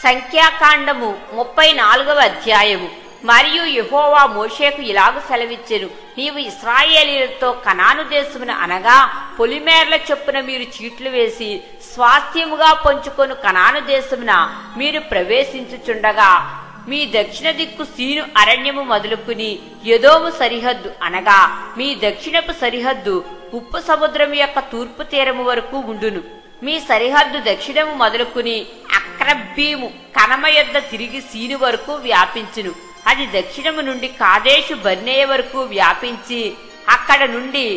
సంఖ్యాకాండము 34వ అధ్యాయము. మరియు యెహోవా మోషేకు ఇలాగు సెలవిచ్చెను, నీవు ఇశ్రాయేలీయులతో కనాను దేశమున అనగా పొలిమేర్ల చొప్పున మీరు చీట్లు వేసి స్వాస్థ్యముగా పంచుకొను కనాను దేశమున మీరు ప్రవేశించుచుండగా మీ దక్షిణ దిక్కు సీను అరణ్యము మొదలుకుని ఎదోము సరిహద్దు అనగా మీ దక్షిణపు సరిహద్దు ఉప్పు సముద్రం యొక్క తూర్పు తీరము వరకు ఉండును. మీ సరిహద్దు దక్షిణము మొదలుకుని అక్రబ్బీము కనమ యొద్ద తిరిగి సీను వరకు వ్యాపించును. అది దక్షిణము నుండి కాదేశు బర్నేయ వరకు వ్యాపించి అక్కడ నుండి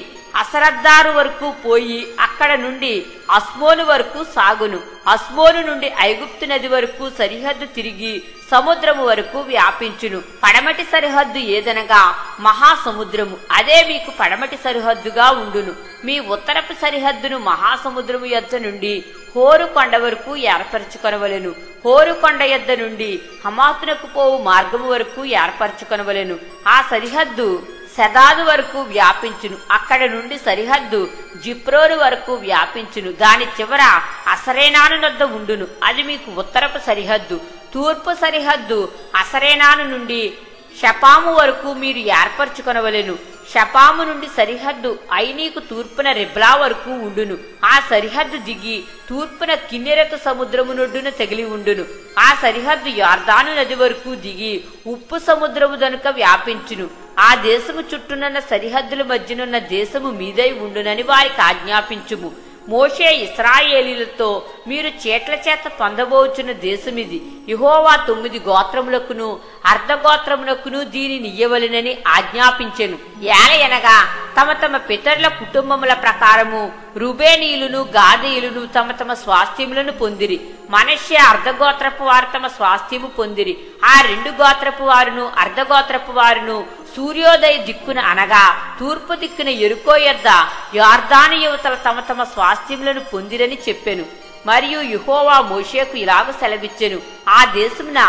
అసరద్దారు వరకు పోయి అక్కడ నుండి అస్మోను వరకు సాగును. అస్మోను నుండి ఐగుప్తు నది వరకు సరిహద్దు తిరిగి సముద్రము వరకు వ్యాపించును. పడమటి సరిహద్దు ఏదనగా మహాసముద్రము, అదే మీకు పడమటి సరిహద్దుగా ఉండును. మీ ఉత్తరపు సరిహద్దును మహాసముద్రము యొద్ద నుండి హోరు కొండ వరకు ఏర్పరచుకొనవలెను. హోరు కొండ యొద్ద నుండి హమాతునకు పోవు మార్గము వరకు ఏర్పరచుకొనవలెను. ఆ సరిహద్దు సెదాదు వరకు వ్యాపించును. అక్కడ నుండి సరిహద్దు జిప్రోను వరకు వ్యాపించును. దాని చివర అసరేనాను నొద్ద ఉండును. అది మీకు ఉత్తరపు సరిహద్దు. తూర్పు సరిహద్దు అసరేనాను నుండి షపాము వరకు మీరు ఏర్పరచుకొనవలెను. షపాము నుండి సరిహద్దు ఐనీకు తూర్పున రిబ్లా వరకు ఉండును. ఆ సరిహద్దు దిగి తూర్పున కిన్నెరెతు సముద్రము నొడ్డున తగిలి ఉండును. ఆ సరిహద్దు యార్దాను నది వరకు దిగి ఉప్పు సముద్రము దనుక వ్యాపించును. ఆ దేశము చుట్టూనున్న సరిహద్దుల మధ్యనున్న దేశము మీదై ఉండునని వారికి ఆజ్ఞాపించుము. మోషే ఇశ్రాయేలీలతో మీరు చీట్ల చేత పొందబోచున్న దేశమిది. యెహోవా 9 గోత్రములకును అర్ధగోత్రములకును దీనిని ఇయ్యవలెనని ఆజ్ఞాపించెను. ఏలయనగా తమ తమ పితరుల కుటుంబముల ప్రకారము రుబేనీయులను గాదీయులను తమ తమ స్వాస్థ్యములను పొందిరి. మనష్య అర్ధగోత్రపు వారు తమ స్వాస్థ్యము పొందిరి. ఆ 2 గోత్రపు వారును అర్ధగోత్రపు వారును సూర్యోదయ దిక్కున అనగా తూర్పు దిక్కున యెరికో యొద్ద యొర్దాను యువతల తమ తమ స్వాస్థ్యములను పొందిరని చెప్పెను. మరియు యెహోవా మోషేకు ఇలాగ సెలవిచ్చెను, ఆ దేశమున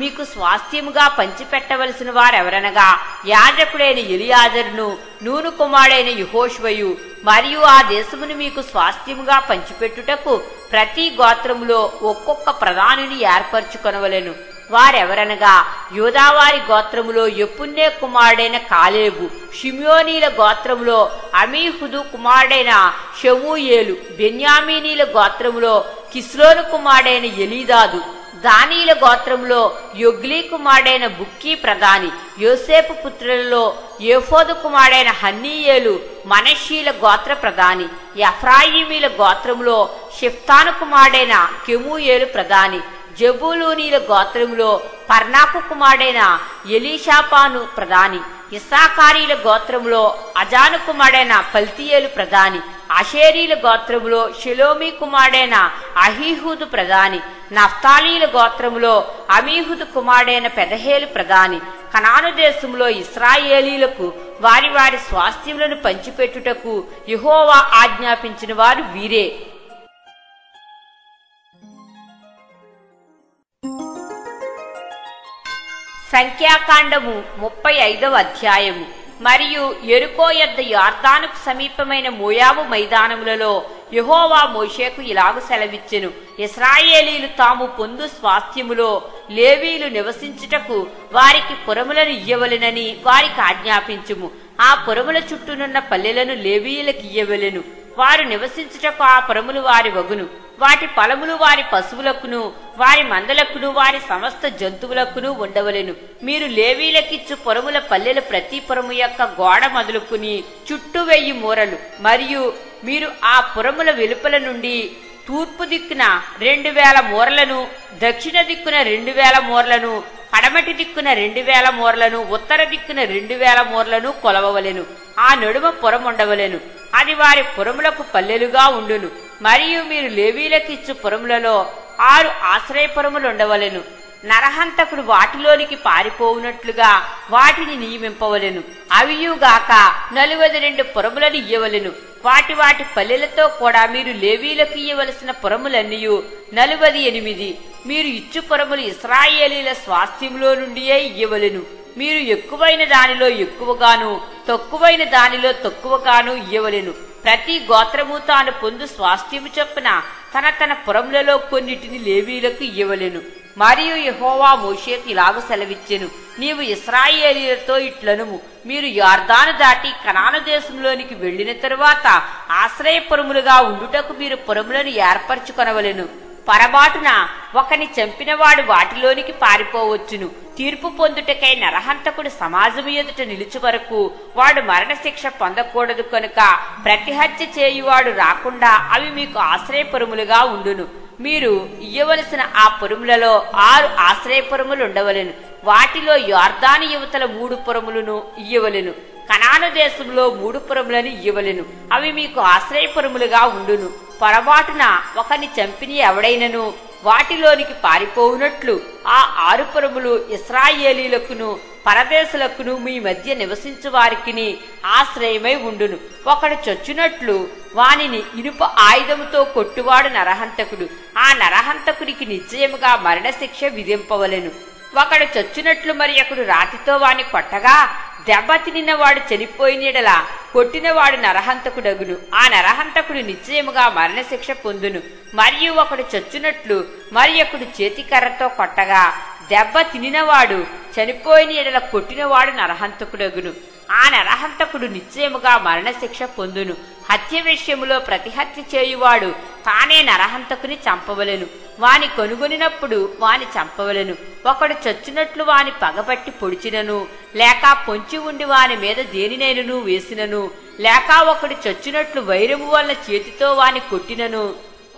మీకు స్వాస్థ్యముగా పంచిపెట్టవలసిన వారెవరనగా యాజకుడైన ఎలియాజరును నూను కుమారుడైన యెహోషువయు. మరియు ఆ దేశమును మీకు స్వాస్థ్యముగా పంచిపెట్టుటకు ప్రతి గోత్రములో ఒక్కొక్క ప్రధానిని ఏర్పరచుకొనవలెను. వారెవరనగా యూదావారి గోత్రములో యెఫున్నె కుమారుడైన కాలేబు, షిమ్యోనీల గోత్రములో అమీహుదు కుమారుడైన షమూయేలు, బెన్యామీనీల గోత్రములో కిస్లోను కుమారుడైన ఎలీదాదు, దానీల గోత్రములో యొగ్లీ కుమారుడైన బుక్కీ ప్రధాని, యోసేపు పుత్రులలో ఏఫోదు కుమారుడైన హన్నీయేలు మనష్షీల గోత్ర ప్రధాని, ఎఫ్రాయిమీల గోత్రములో షిఫ్తాను కుమారుడైన కెమూయేలు ప్రధాని, జబూలూనీల గోత్రములో పర్నాకు కుమారుడైన ఎలీషాపాను ప్రధాని, ఇస్సాకారీల గోత్రములో అజాను కుమారుడైన పల్తీయేలు ప్రధాని, ఆషేరీల గోత్రములో షెలోమీ కుమారుడైన అహీహూదు ప్రధాని, నఫ్తాలీల గోత్రములో అమీహుదు కుమారుడైన పెదహేలు ప్రధాని. కనాను దేశములో ఇశ్రాయేలీలకు వారి వారి స్వాస్థ్యములను పంచిపెట్టుటకు యెహోవా ఆజ్ఞాపించిన వారు వీరే. సంఖ్యాకాండము 35వ అధ్యాయము. మరియు యెరికో యొద్ద యొర్దానుకు సమీపమైన మోయాబు మైదానములలో యెహోవా మోషేకు ఇలాగు సెలవిచ్చెను, ఇశ్రాయేలీలు తాము పొందు స్వాస్థ్యములో లేవీలు నివసించుటకు వారికి పురములను ఇయ్యవలెనని వారికి ఆజ్ఞాపించుము. ఆ పురముల చుట్టూనున్న పల్లెలను లేవీయులకు ఇయ్యవలెను. వారు నివసించుటకు ఆ పురములు వారి వగును. వాటి పొలములు వారి పశువులకును వారి మందలకును వారి సమస్త జంతువులకును ఉండవలెను. మీరు లేవీలకిచ్చు పురముల పల్లెల ప్రతి పురము యొక్క గోడ మొదలుకుని చుట్టూ 1000 మూరలు. మరియు మీరు ఆ పురముల వెలుపల నుండి తూర్పు దిక్కున 2000 మూరలను, దక్షిణ దిక్కున 2000 మూరలను, పడమటి దిక్కున 2000 మూరలను, ఉత్తర దిక్కున 2000 మూరలను కొలవవలెను. ఆ నడుమ పురం ఉండవలెను. అది వారి పురములకు పల్లెలుగా ఉండును. మరియు మీరు లేవీలకిచ్చు పురములలో 6 ఆశ్రయపురములు ఉండవలెను. నరహంతకుడు వాటిలోనికి పారిపోవునట్లుగా వాటిని నియమింపవలెను. అవియుగాక 42 పురములను ఇయ్యవలెను. వాటి వాటి పల్లెలతో కూడా మీరు లేవీలకు ఇయ్యవలసిన పురములన్నీయు 48. మీరు ఇచ్చు పురములు ఇశ్రాయేలీల స్వాస్థ్యములో నుండియే ఇయ్యవలెను. మీరు ఎక్కువైన దానిలో ఎక్కువగాను తక్కువైన దానిలో తక్కువగాను ఇయ్యవలెను. ప్రతి గోత్రము తాను పొందు స్వాస్థ్యము చొప్పున తన పురములలో కొన్నిటిని లేవీయులకు ఇయ్యవలెను. మరియు యెహోవా మోషేకు ఇలాగ సెలవిచ్చెను, నీవు ఇశ్రాయేలీయులతో ఇట్లనుము, మీరు యొర్దాను దాటి కనాను దేశంలోనికి వెళ్లిన తరువాత ఆశ్రయపురములుగా ఉండుటకు మీరు పురములను ఏర్పరచుకొనవలెను. పొరబాటున ఒకని చంపినవాడు వాటిలోనికి పారిపోవచ్చును. తీర్పు పొందుటకై నరహంతకుడు సమాజము ఎదుట నిలుచు వరకు వాడు మరణశిక్ష పొందకూడదు కనుక ప్రతిహత్య చేయువాడు రాకుండా అవి మీకు ఆశ్రయపురములుగా ఉండును. మీరు ఇయ్యవలసిన ఆ పురములలో 6 ఆశ్రయపురములుండవలెను. వాటిలో యొర్దాను యువతల 3 పురములను ఇయ్యవలెను. కనాను దేశంలో 3 పురములను ఇయ్యవలెను. అవి మీకు ఆశ్రయపురములుగా ఉండును. పొరబాటున ఒకని చంపిని ఎవడైనను వాటిలోనికి పారిపోవునట్లు ఆ 6 పురములు ఇశ్రాయేలీలకును పరదేశులకును మీ మధ్య నివసించు వారికిని ఆశ్రయమై ఉండును. ఒకడు చొచ్చునట్లు వానిని ఇనుప ఆయుధముతో కొట్టువాడు నరహంతకుడు. ఆ నరహంతకుడికి నిశ్చయముగా మరణశిక్ష విధింపవలెను. ఒకడు చొచ్చునట్లు మరి ఒకడు రాతితో వాని కొట్టగా దెబ్బ తినిన వాడు చనిపోయినడలా కొట్టినవాడు నరహంతకుడగును. ఆ నరహంతకుడు నిశ్చయముగా మరణశిక్ష పొందును. మరియు ఒకడు చొచ్చునట్లు మరి ఒకడు చేతికర్రతో కొట్టగా దెబ్బ తినినవాడు చనిపోయిన ఎడల కొట్టినవాడు నరహంతకుడగును. ఆ నరహంతకుడు నిశ్చయముగా మరణశిక్ష పొందును. హత్య విషయములో ప్రతిహత్య చేయువాడు తానే నరహంతకుని చంపవలెను. వాని కొనుగొనినప్పుడు వాని చంపవలెను. ఒకడు చచ్చినట్లు వాని పగబట్టి పొడిచినను లేక పొంచి ఉండి వాని మీద దేనినైనను వేసినను లేక ఒకడు చచ్చినట్లు వైరము వల్ల చేతితో వాని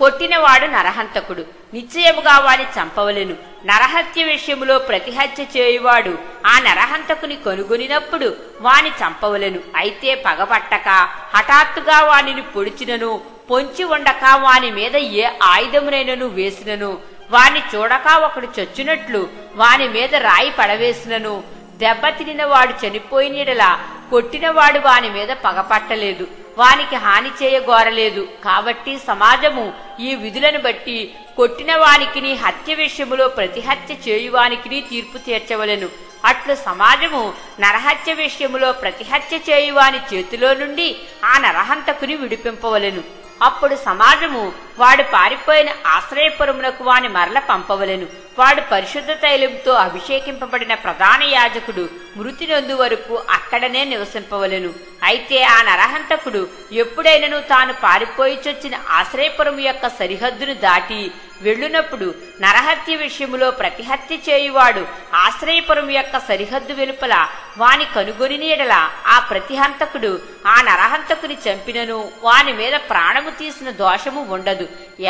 కొట్టినవాడు నరహంతకుడు. నిశ్చయముగా వాని చంపవలెను. నరహత్య విషయములో ప్రతిహత్య చేయువాడు ఆ నరహంతకుని కొనుగొనినప్పుడు వాని చంపవలెను. అయితే పగబట్టక హఠాత్తుగా వానిని పొడిచినను పొంచి ఉండక వాని మీద ఏ ఆయుధమునైనను వేసినను వాని చూడక ఒకడు చచ్చినట్లు వాని మీద రాయి పడవేసినను దెబ్బ తినిన వాడు చనిపోయినలా కొట్టినవాడు వాని మీద పగపట్టలేదు, వానికి హాని చేయగోరలేదు. కాబట్టి సమాజము ఈ విధులను బట్టి కొట్టిన వానికిని హత్య విషయములో ప్రతిహత్య చేయువానికిని తీర్పు తీర్చవలెను. అట్లు సమాజము నరహత్య విషయములో ప్రతిహత్య చేయువాని చేతిలో నుండి ఆ నరహంతకుని విడిపింపవలెను. అప్పుడు సమాజము వాడు పారిపోయిన ఆశ్రయపురమునకు వాని మరల పంపవలెను. వాడు పరిశుద్ధ తైలంతో అభిషేకింపబడిన ప్రధాన యాజకుడు మృతి నొందు వరకు అక్కడనే నివసింపవలెను. అయితే ఆ నరహంతకుడు ఎప్పుడైనను తాను పారిపోయి చొచ్చిన ఆశ్రయపురము యొక్క సరిహద్దును దాటి వెళ్ళునప్పుడు నరహత్య విషయములో ప్రతిహత్య చేయువాడు ఆశ్రయపురం యొక్క సరిహద్దు వెలుపల వాని కనుగొని ఎడల ఆ ప్రతిహంతకుడు ఆ నరహంతకుని చంపినను వాని మీద ప్రాణము తీసిన దోషము ఉండదు.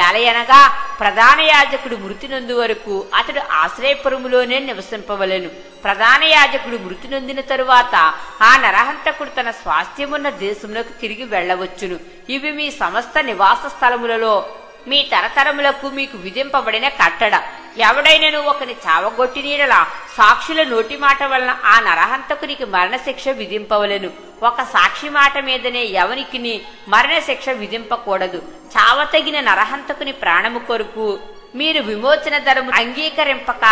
ఏలయనగా ప్రధాన యాజకుడు మృతి నొందు వరకు అతడు ఆశ్రయపురములోనే నివసింపవలెను. ప్రధాన యాజకుడు మృతి నొందిన తరువాత ఆ నరహంతకుడు తన స్వాస్థ్యమున్న దేశమునకు తిరిగి వెళ్లవచ్చును. ఇవి మీ సమస్త నివాస స్థలములలో మీ తరతరములకు మీకు విధింపబడిన కట్టడ. ఎవడైనను ఒకని చావగొట్టినీడలా సాక్షుల నోటి మాట వలన ఆ నరహంతకునికి మరణశిక్ష విధింపవలెను. ఒక సాక్షి మాట మీదనే ఎవనికిని మరణశిక్ష విధింపకూడదు. చావతగిన నరహంతకుని ప్రాణము కొరకు మీరు విమోచన ధరము అంగీకరింపక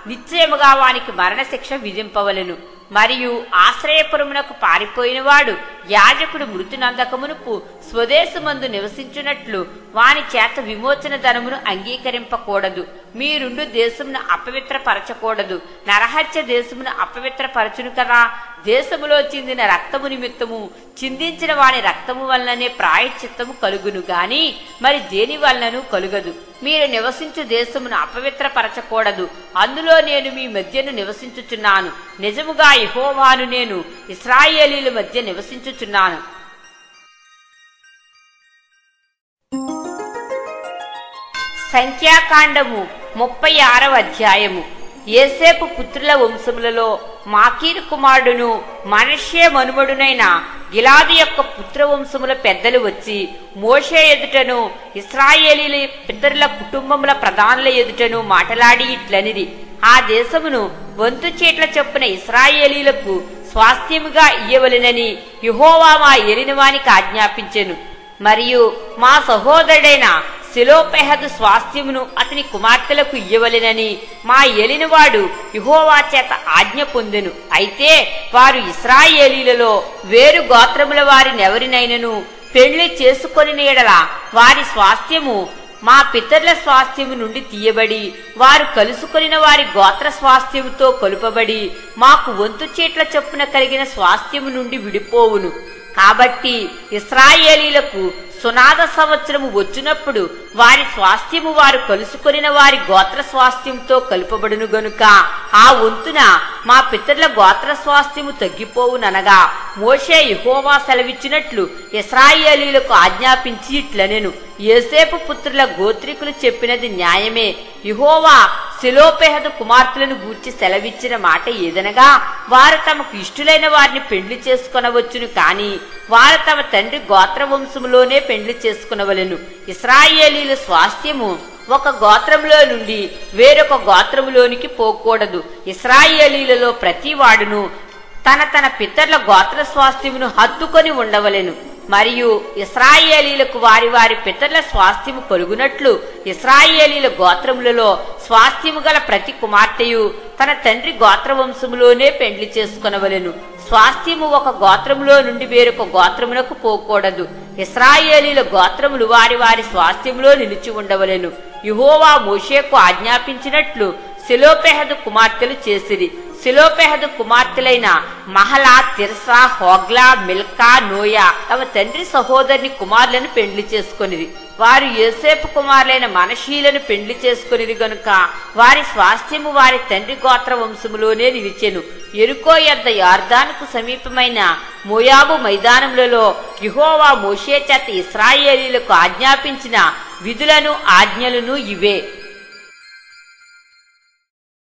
నిశ్చయముగా వానికి మరణశిక్ష విధింపవలెను. మరియు ఆశ్రయపురమునకు పారిపోయినవాడు యాజకుడు మృతి నందకమునుపు స్వదేశమందు నివసించున్నట్లు వాని చేత విమోచన ధనమును అంగీకరింపకూడదు. మీరుండు దేశమును అపవిత్రపరచకూడదు. నరహత్య దేశమును అపవిత్రపరచును కదా. దేశములో చిందిన రక్తము నిమిత్తము చిందించిన వాని రక్తము వలననే ప్రాయశ్చిత్తము కలుగును గాని మరి దేని వలనను కలుగదు. మీరు నివసించు దేశమును అపవిత్రపరచకూడదు. అందులో నేను మీ మధ్యను నివసించుచున్నాను. నిజముగా యెహోవాను నేను ఇశ్రాయేలీల మధ్య నివసించుచున్నాను. సంఖ్యాకాండము 36వ అధ్యాయము. యోసేపు పుత్రుల వంశములలో మాకీరు కుమారుడును మనష్షే మనుమడునైన గిలాదు యొక్క పుత్రవంశముల పెద్దలు వచ్చి మోషే ఎదుటను ఇశ్రాయేలీల పితరుల కుటుంబముల ప్రధానుల ఎదుటను మాటలాడి ఇట్లనిది, ఆ దేశమును వంతు చీట్ల చొప్పున ఇశ్రాయేలీలకు స్వాస్థ్యముగా ఇయ్యవలెనని యెహోవా మా ఏలినవానికి ఆజ్ఞాపించెను. మరియు మా సహోదరుడైన సెలోపెహదు స్వాస్థ్యమును అతని కుమార్తెలకు ఇయ్యవలెనని మా ఏలినవాడు యెహోవా చేత ఆజ్ఞ పొందెను. అయితే వారు ఇశ్రాయేలీలలో వేరు గోత్రముల వారినెవరినైనను పెళ్లి చేసుకొని నీడల వారి స్వాస్థ్యము మా పితరుల స్వాస్థ్యము నుండి తీయబడి వారు కలుసుకొనిన వారి గోత్ర స్వాస్థ్యముతో కలుపబడి మాకు వంతు చీట్ల చొప్పున కలిగిన స్వాస్థ్యము నుండి విడిపోవును. కాబట్టి ఇశ్రాయేలీలకు సునాద సంవత్సరము వచ్చినప్పుడు వారి స్వాస్థ్యము వారు కలుసుకొనిన వారి గోత్ర స్వాస్థ్యంతో కలుపబడును గనుక ఆ వంతున మా పితరుల గోత్ర స్వాస్థ్యము తగ్గిపోవుననగా మోషే యెహోవా సెలవిచ్చినట్లు ఇశ్రాయేలీలకు ఆజ్ఞాపించి ఇట్లనెను. యోసేపు పుత్రుల గోత్రికులు చెప్పినది న్యాయమే. యెహోవా సెలోపెహదు కుమార్తెలను గూర్చి సెలవిచ్చిన మాట ఏదనగా, వారు తమకు ఇష్టులైన వారిని పెండ్లి చేసుకొనవచ్చును, కాని వారు తమ తండ్రి గోత్రవంశములోనే పెండ్లి చేసుకునవలెను. ఇశ్రాయేలీల స్వాస్థ్యము ఒక గోత్రంలో నుండి వేరొక గోత్రములోనికి పోకూడదు. ఇశ్రాయేలీలలో ప్రతి వాడును తన తన పితరుల గోత్ర స్వాస్థ్యమును హత్తుకొని ఉండవలెను. మరియు ఇశ్రాయేలీలకు వారి వారి పితరుల స్వాస్థ్యము కలుగునట్లు ఇశ్రాయేలీల గోత్రములలో స్వాస్థ్యము గల ప్రతి కుమార్తెయు తన తండ్రి గోత్రవంశములోనే పెండ్లి చేసుకొనవలెను. స్వాస్థ్యము ఒక గోత్రములో నుండి వేరొక గోత్రమునకు పోకూడదు. ఇశ్రాయేలీల గోత్రములు వారి వారి స్వాస్థ్యములో నిలిచి ఉండవలెను. యెహోవా మోషేకు ఆజ్ఞాపించినట్లు సెలోపెహదు కుమార్తెలు చేసిరి. సెలోపెహదు కుమార్తెలైన Mahlah, Tirzah, Hoglah, Milcah, Noah తమ తండ్రి సహోదరుని కుమారులను పెండ్లి చేసుకొనిరి. వారు యోసేపు కుమారులైన మనషీలను పెండ్లి చేసుకొనిరి గనుక వారి స్వాస్థ్యము వారి తండ్రి గోత్ర వంశములోనే నిలిచెను. యెరికో యొద్ద యొర్దానుకు సమీపమైన మోయాబు మైదానములలో యెహోవా మోషే చేత ఇశ్రాయేలీలకు ఆజ్ఞాపించిన విధులను ఆజ్ఞలను ఇవే.